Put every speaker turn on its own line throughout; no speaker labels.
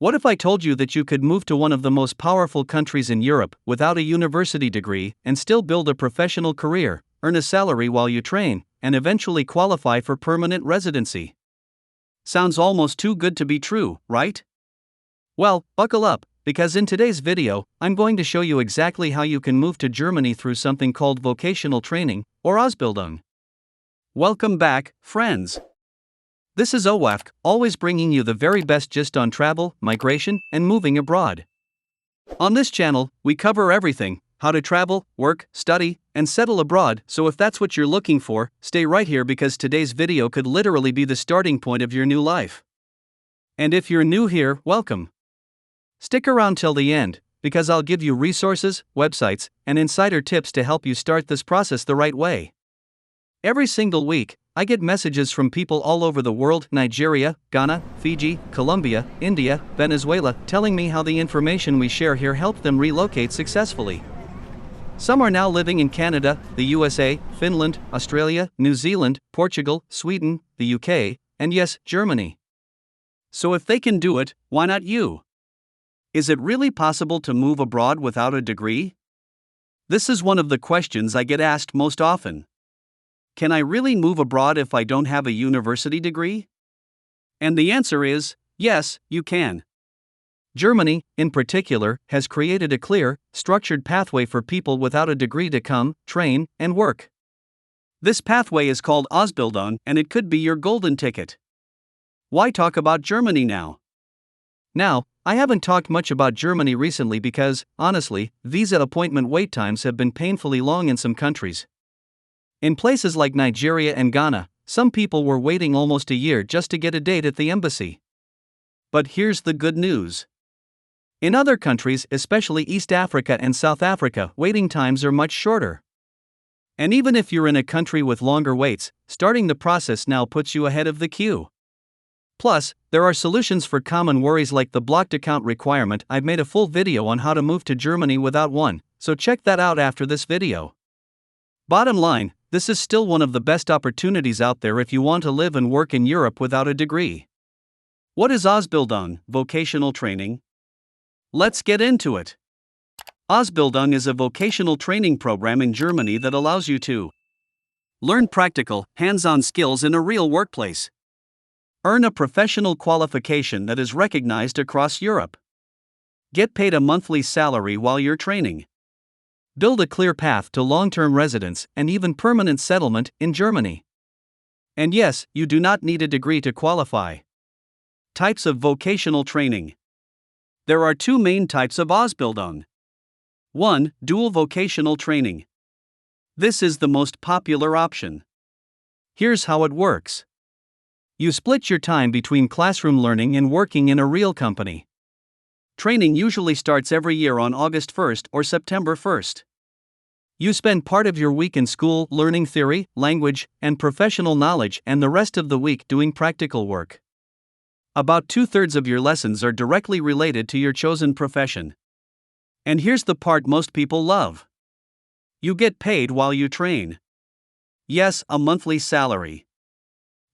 What if I told you that you could move to one of the most powerful countries in Europe without a university degree and still build a professional career, earn a salary while you train, and eventually qualify for permanent residency? Sounds almost too good to be true, right? Well, buckle up, because in today's video, I'm going to show you exactly how you can move to Germany through something called vocational training, or Ausbildung. Welcome back, friends. This is Owafk, always bringing you the very best gist on travel, migration, and moving abroad. On this channel, we cover everything: how to travel, work, study, and settle abroad. So if that's what you're looking for, stay right here because today's video could literally be the starting point of your new life. And if you're new here, welcome. Stick around till the end, because I'll give you resources, websites, and insider tips to help you start this process the right way. Every single week, I get messages from people all over the world: Nigeria, Ghana, Fiji, Colombia, India, Venezuela, telling me how the information we share here helped them relocate successfully. Some are now living in Canada, the USA, Finland, Australia, New Zealand, Portugal, Sweden, the UK, and yes, Germany. So if they can do it, why not you? Is it really possible to move abroad without a degree? This is one of the questions I get asked most often. Can I really move abroad if I don't have a university degree? And the answer is, yes, you can. Germany, in particular, has created a clear, structured pathway for people without a degree to come, train, and work. This pathway is called Ausbildung, and it could be your golden ticket. Why talk about Germany now? Now, I haven't talked much about Germany recently because, honestly, visa appointment wait times have been painfully long in some countries. In places like Nigeria and Ghana, some people were waiting almost a year just to get a date at the embassy. But here's the good news. In other countries, especially East Africa and South Africa, waiting times are much shorter. And even if you're in a country with longer waits, starting the process now puts you ahead of the queue. Plus, there are solutions for common worries like the blocked account requirement. I've made a full video on how to move to Germany without one, so check that out after this video. Bottom line, this is still one of the best opportunities out there if you want to live and work in Europe without a degree. What is Ausbildung, vocational training? Let's get into it. Ausbildung is a vocational training program in Germany that allows you to learn practical, hands-on skills in a real workplace, earn a professional qualification that is recognized across Europe, get paid a monthly salary while you're training, build a clear path to long-term residence and even permanent settlement in Germany. And yes, you do not need a degree to qualify. Types of vocational training. There are two main types of Ausbildung. 1. Dual vocational training. This is the most popular option. Here's how it works. You split your time between classroom learning and working in a real company. Training usually starts every year on August 1st or September 1st. You spend part of your week in school learning theory, language, and professional knowledge, and the rest of the week doing practical work. About 2/3 of your lessons are directly related to your chosen profession. And here's the part most people love. You get paid while you train. Yes, a monthly salary.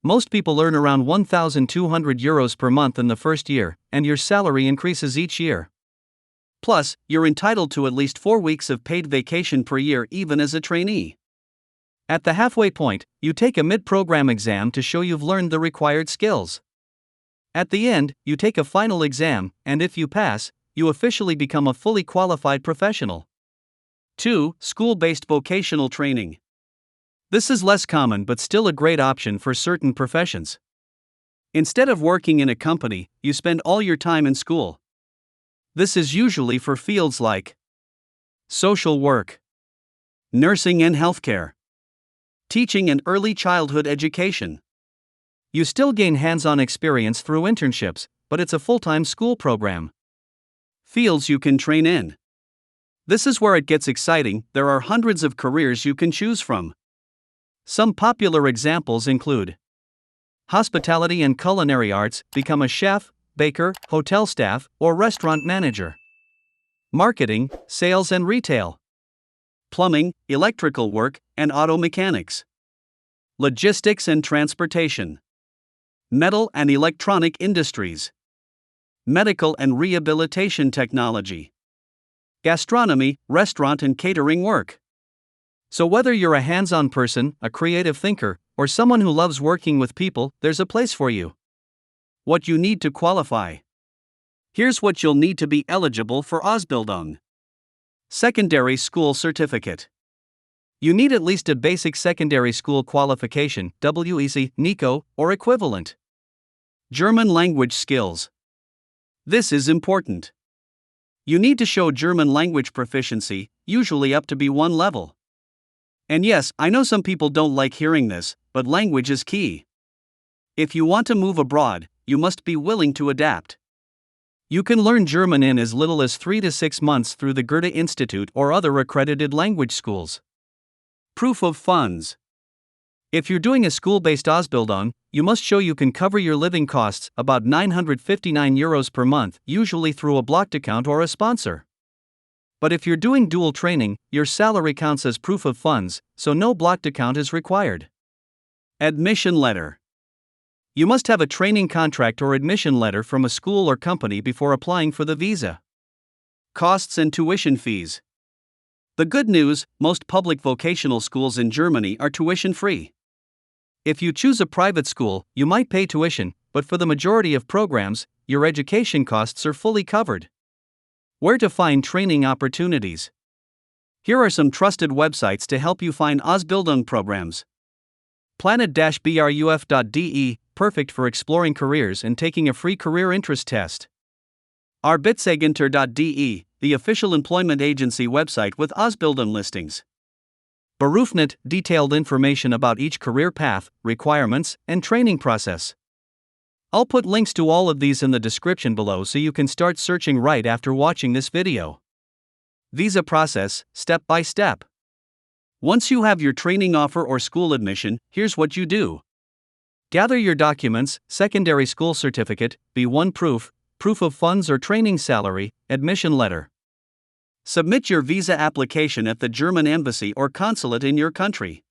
Most people earn around €1,200 per month in the first year, and your salary increases each year. Plus, you're entitled to at least 4 weeks of paid vacation per year even as a trainee. At the halfway point, you take a mid-program exam to show you've learned the required skills. At the end, you take a final exam, and if you pass, you officially become a fully qualified professional. 2. School-based vocational training. This is less common but still a great option for certain professions. Instead of working in a company, you spend all your time in school. This is usually for fields like social work, nursing and healthcare, teaching and early childhood education. You still gain hands-on experience through internships, but it's a full-time school program. Fields you can train in. This is where it gets exciting. There are hundreds of careers you can choose from. Some popular examples include hospitality and culinary arts, become a chef, baker, hotel staff, or restaurant manager. Marketing, sales and retail. Plumbing, electrical work, and auto mechanics. Logistics and transportation. Metal and electronic industries. medical and rehabilitation technology, gastronomy, restaurant and catering work. So whether you're a hands-on person, a creative thinker, or someone who loves working with people, there's a place for you. What you need to qualify. Here's what you'll need to be eligible for Ausbildung. Secondary school certificate. You need at least a basic secondary school qualification, WEC, NICO, or equivalent. German language skills. This is important. You need to show German language proficiency, usually up to B1 level. And yes, I know some people don't like hearing this, but language is key. If you want to move abroad, you must be willing to adapt. You can learn German in as little as 3 to 6 months through the Goethe Institute or other accredited language schools. Proof of funds. If you're doing a school-based Ausbildung, you must show you can cover your living costs, about €959 per month, usually through a blocked account or a sponsor. But if you're doing dual training, your salary counts as proof of funds, so no blocked account is required. Admission letter. You must have a training contract or admission letter from a school or company before applying for the visa. Costs and tuition fees. The good news, most public vocational schools in Germany are tuition-free. If you choose a private school, you might pay tuition, but for the majority of programs, your education costs are fully covered. Where to find training opportunities. Here are some trusted websites to help you find Ausbildung programs. Planet-bruf.de, perfect for exploring careers and taking a free career interest test. Arbeitsagentur.de, the official employment agency website with Ausbildung listings. Berufnet, detailed information about each career path, requirements, and training process. I'll put links to all of these in the description below so you can start searching right after watching this video. Visa process, step by step. Once you have your training offer or school admission, here's what you do. Gather your documents, secondary school certificate, B1 proof, proof of funds or training salary, admission letter. Submit your visa application at the German embassy or consulate in your country.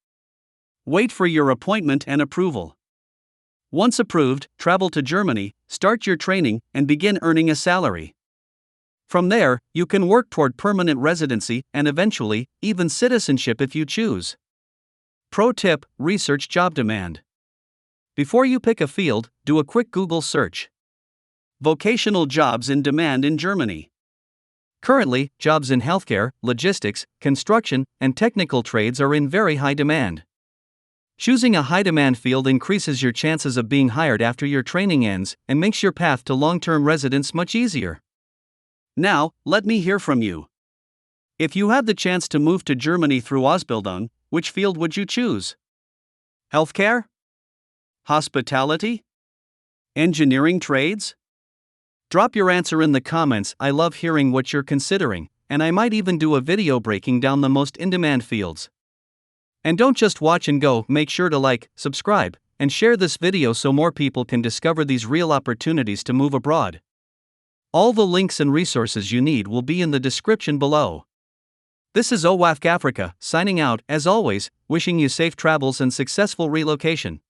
Wait for your appointment and approval. Once approved, travel to Germany, start your training, and begin earning a salary. From there, you can work toward permanent residency and eventually, even citizenship if you choose. Pro tip: research job demand. Before you pick a field, do a quick Google search. Vocational jobs in demand in Germany. Currently, jobs in healthcare, logistics, construction, and technical trades are in very high demand. Choosing a high-demand field increases your chances of being hired after your training ends and makes your path to long-term residence much easier. Now, let me hear from you. If you had the chance to move to Germany through Ausbildung, which field would you choose? Healthcare? Hospitality? Engineering trades? Drop your answer in the comments. I love hearing what you're considering, and I might even do a video breaking down the most in-demand fields. And don't just watch and go, make sure to like, subscribe, and share this video so more people can discover these real opportunities to move abroad. All the links and resources you need will be in the description below. This is Owafk Africa, signing out, as always, wishing you safe travels and successful relocation.